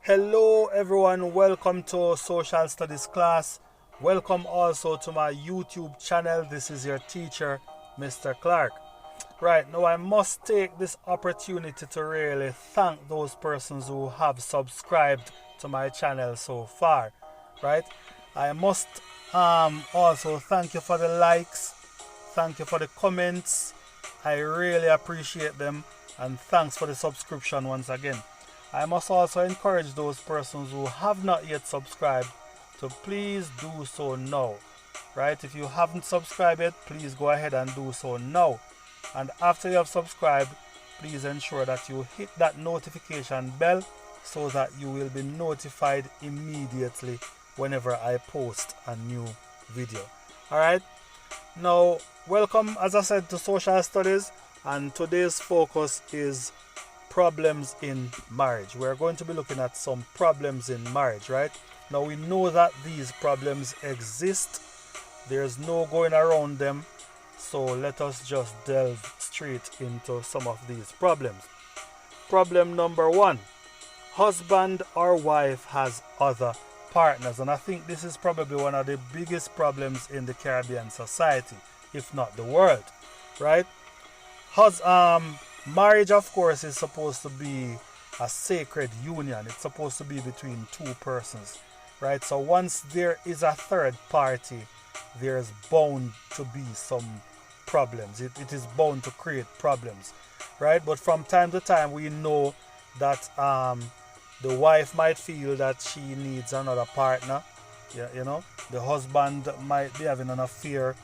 Hello everyone, welcome to social studies class. Welcome also to my YouTube channel. This is your teacher, Mr. Clarke. Right, now I must take this opportunity to really thank those persons who have subscribed to my channel so far. Right, I must also thank you for the likes, thank you for the comments. I really appreciate them, and thanks for the subscription once again. I must also encourage those persons who have not yet subscribed to please do so now. Right? If you haven't subscribed yet, please go ahead and do so now. And after you have subscribed, please ensure that you hit that notification bell so that you will be notified immediately whenever I post a new video. Alright? Now, welcome, as I said, to social studies, and today's focus is problems in marriage. We're going to be looking at some problems in marriage, right? Now we know that these problems exist. There's no going around them. So let us just delve straight into some of these problems. Problem number one: husband or wife has other partners. And I think this is probably one of the biggest problems in the Caribbean society, if not the world, right? Marriage, of course, is supposed to be a sacred union. It's supposed to be between two persons, right? So once there is a third party, there's bound to be some problems. It is bound to create problems, right? But from time to time, we know that the wife might feel that she needs another partner. You know, the husband might be having an affair,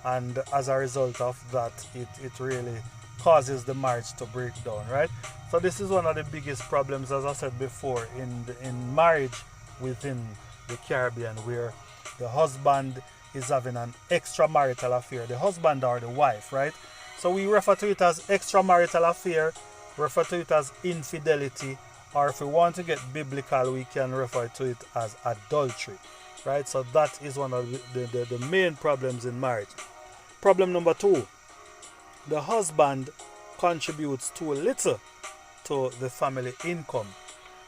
and as a result of that, it really causes the marriage to break down, right? So this is one of the biggest problems, as I said before, in marriage within the Caribbean, where the husband is having an extramarital affair, the husband or the wife, right? So we refer to it as extramarital affair, refer to it as infidelity, or if we want to get biblical, we can refer to it as adultery, right? So that is one of the main problems in marriage. Problem number two: the husband contributes too little to the family income,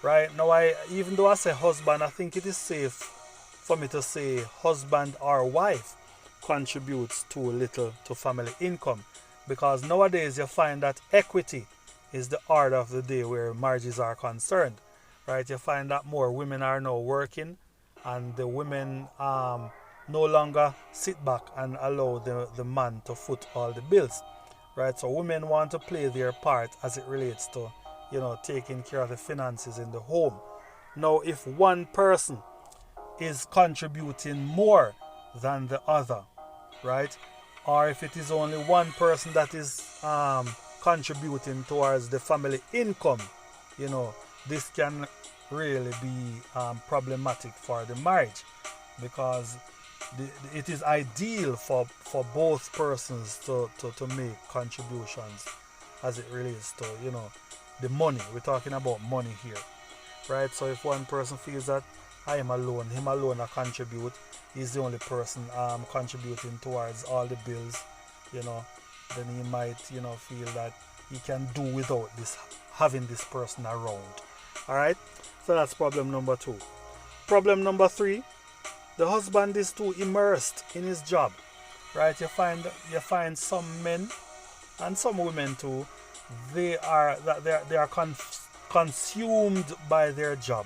right? Now, even though I say husband, I think it is safe for me to say husband or wife contributes too little to family income, because nowadays you find that equity is the order of the day where marriages are concerned, right? You find that more women are now working, and the women no longer sit back and allow the man to foot all the bills. Right, so women want to play their part as it relates to, taking care of the finances in the home. Now, if one person is contributing more than the other, right, or if it is only one person that is contributing towards the family income, this can really be problematic for the marriage, because it is ideal for both persons to make contributions as it relates to the money. We're talking about money here, right? So if one person feels that I am alone, him alone I contribute, he's the only person contributing towards all the bills, then he might feel that he can do without having this person around. All right, so that's problem number two. Problem number three: the husband is too immersed in his job, right? You find some men and some women too. They are consumed by their job,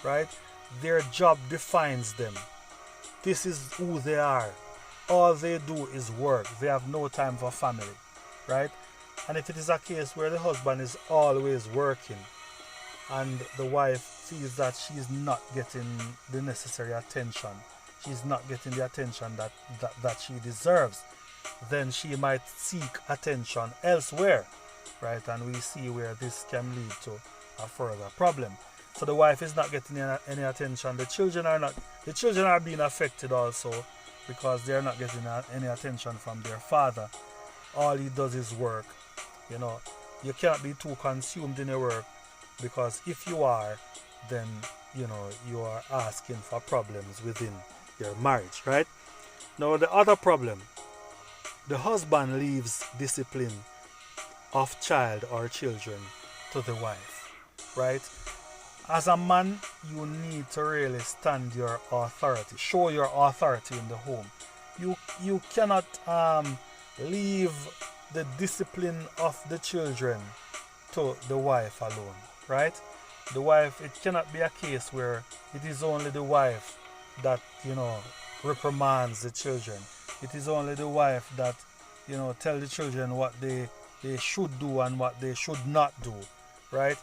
right? Their job defines them. This is who they are. All they do is work. They have no time for family, right? And if it is a case where the husband is always working, and the wife feels that she's not getting the necessary attention, she's not getting the attention that she deserves, then she might seek attention elsewhere, right? And we see where this can lead to a further problem. So the wife is not getting any attention. The children are being affected also, because they're not getting any attention from their father. All he does is work. You cannot be too consumed in your work, because if you are, then you are asking for problems within your marriage, right? Now, the other problem: the husband leaves discipline of child or children to the wife, right? as a man, you need to really stand your authority, show your authority in the home. You cannot leave the discipline of the children to the wife alone, right? The wife, it cannot be a case where it is only the wife that, reprimands the children. It is only the wife that, tell the children what they should do and what they should not do, right?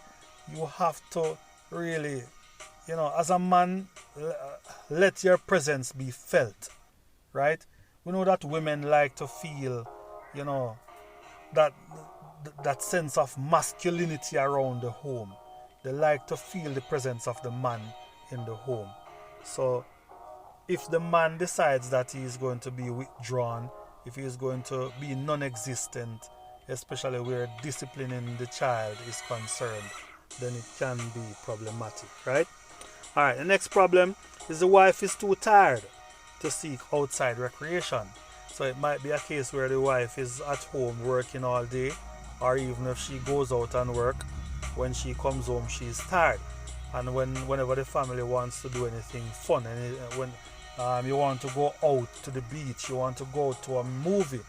You have to really, as a man, let your presence be felt, right? We know that women like to feel, that that sense of masculinity around the home. They like to feel the presence of the man in the home. So if the man decides that he is going to be withdrawn, if he is going to be non-existent, especially where disciplining the child is concerned, then it can be problematic, right? All right, the next problem is the wife is too tired to seek outside recreation. So it might be a case where the wife is at home working all day, or even if she goes out and work, when she comes home she's tired. And whenever the family wants to do anything fun, and when you want to go out to the beach, you want to go to a movie,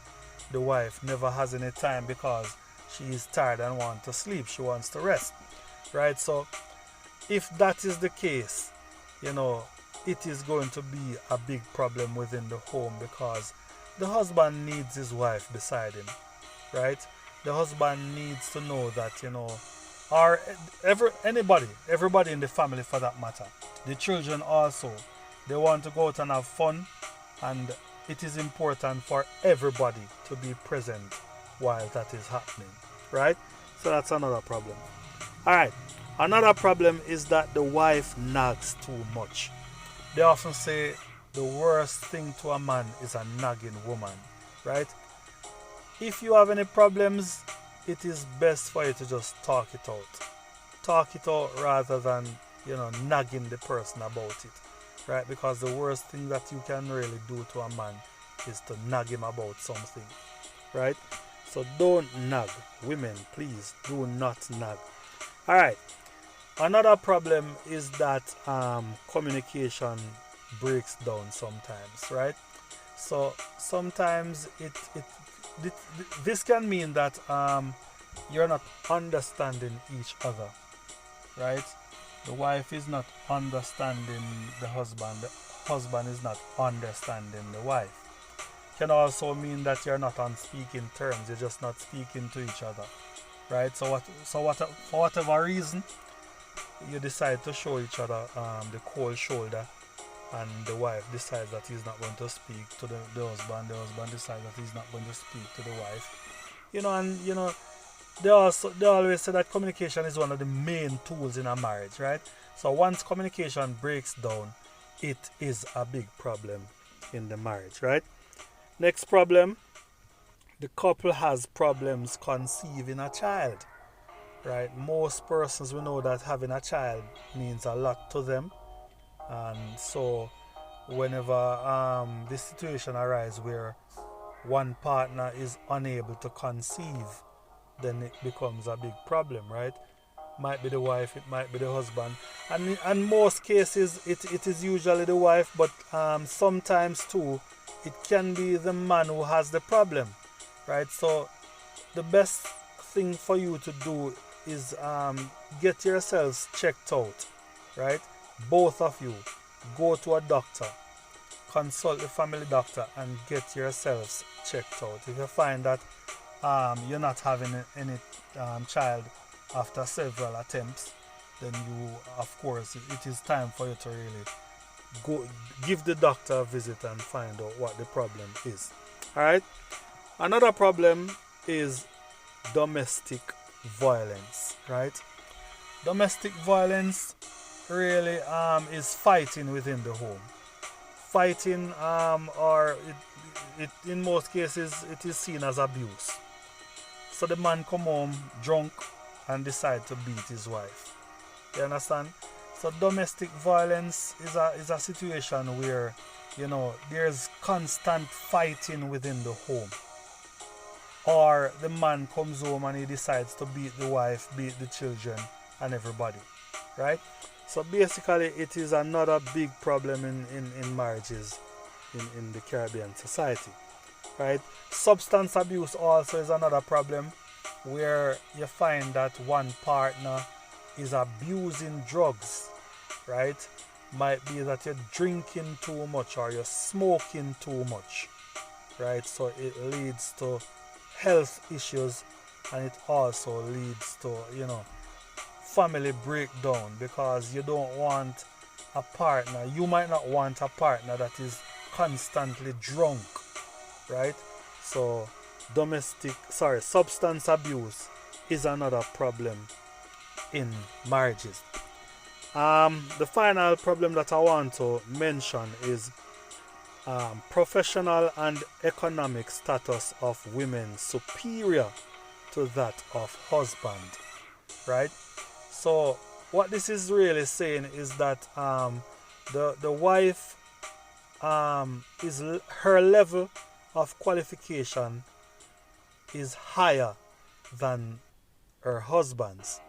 the wife never has any time because she is tired and wants to sleep, she wants to rest, right? So if that is the case, it is going to be a big problem within the home, because the husband needs his wife beside him, right? The husband needs to know that, or everybody in the family for that matter, the children also, they want to go out and have fun, and it is important for everybody to be present while that is happening, right? So that's another problem. All right, another problem is that the wife nags too much. They often say the worst thing to a man is a nagging woman, right? If you have any problems, it is best for you to just talk it out. Talk it out rather than, nagging the person about it, right? Because the worst thing that you can really do to a man is to nag him about something, right? So don't nag. Women, please do not nag. All right. Another problem is that communication breaks down sometimes, right? So sometimes this can mean that you're not understanding each other, right? The wife is not understanding the husband. The husband is not understanding the wife. Can also mean that you're not on speaking terms. You're just not speaking to each other, right? So for whatever reason, you decide to show each other the cold shoulder, and the wife decides that he's not going to speak to the husband. The husband decides that he's not going to speak to the wife. They always say that communication is one of the main tools in a marriage, right? So once communication breaks down, it is a big problem in the marriage, right? Next problem, the couple has problems conceiving a child, right? Most persons, we know that having a child means a lot to them, and so whenever this situation arises where one partner is unable to conceive, then it becomes a big problem, right? Might be the wife, it might be the husband, and in most cases it is usually the wife, but sometimes too it can be the man who has the problem, right? So the best thing for you to do is get yourselves checked out, right? Both of you go to a doctor, consult the family doctor, and get yourselves checked out. If you find that you're not having any child after several attempts, then of course it is time for you to really go give the doctor a visit and find out what the problem is. All right. Another problem is domestic violence, right? Domestic violence really is fighting within the home. Fighting, or it in most cases it is seen as abuse. So the man come home drunk and decide to beat his wife. You understand? So domestic violence is a situation where there's constant fighting within the home. Or the man comes home and he decides to beat the wife, beat the children and everybody. right? So basically, it is another big problem in marriages in the Caribbean society, right? Substance abuse also is another problem where you find that one partner is abusing drugs, right? Might be that you're drinking too much or you're smoking too much, right? So it leads to health issues, and it also leads to, family breakdown, because you don't want a partner, you might not want a partner that is constantly drunk, right? So substance abuse is another problem in marriages. The final problem that I want to mention is professional and economic status of women superior to that of husband, right? So what this is really saying is that the wife her level of qualification is higher than her husband's,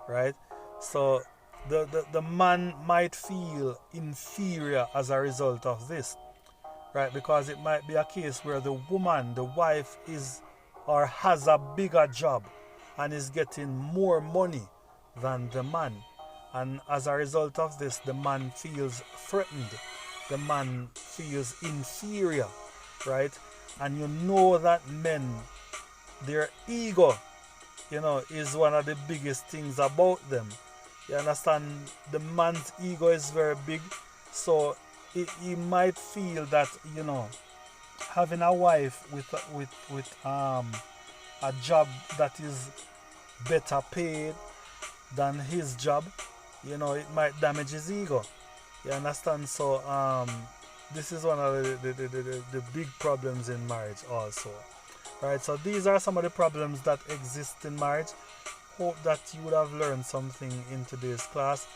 right? So the man might feel inferior as a result of this, right? Because it might be a case where the woman, the wife, is or has a bigger job and is getting more money than the man. And as a result of this, the man feels threatened. The man feels inferior, right? And you know that men, their ego, is one of the biggest things about them. You understand? The man's ego is very big, so he might feel that, having a wife with a job that is better paid than his job, it might damage his ego. You understand? So this is one of the big problems in marriage also. Right, so these are some of the problems that exist in marriage. Hope that you would have learned something in today's class.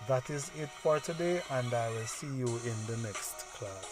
That is it for today, and I will see you in the next class.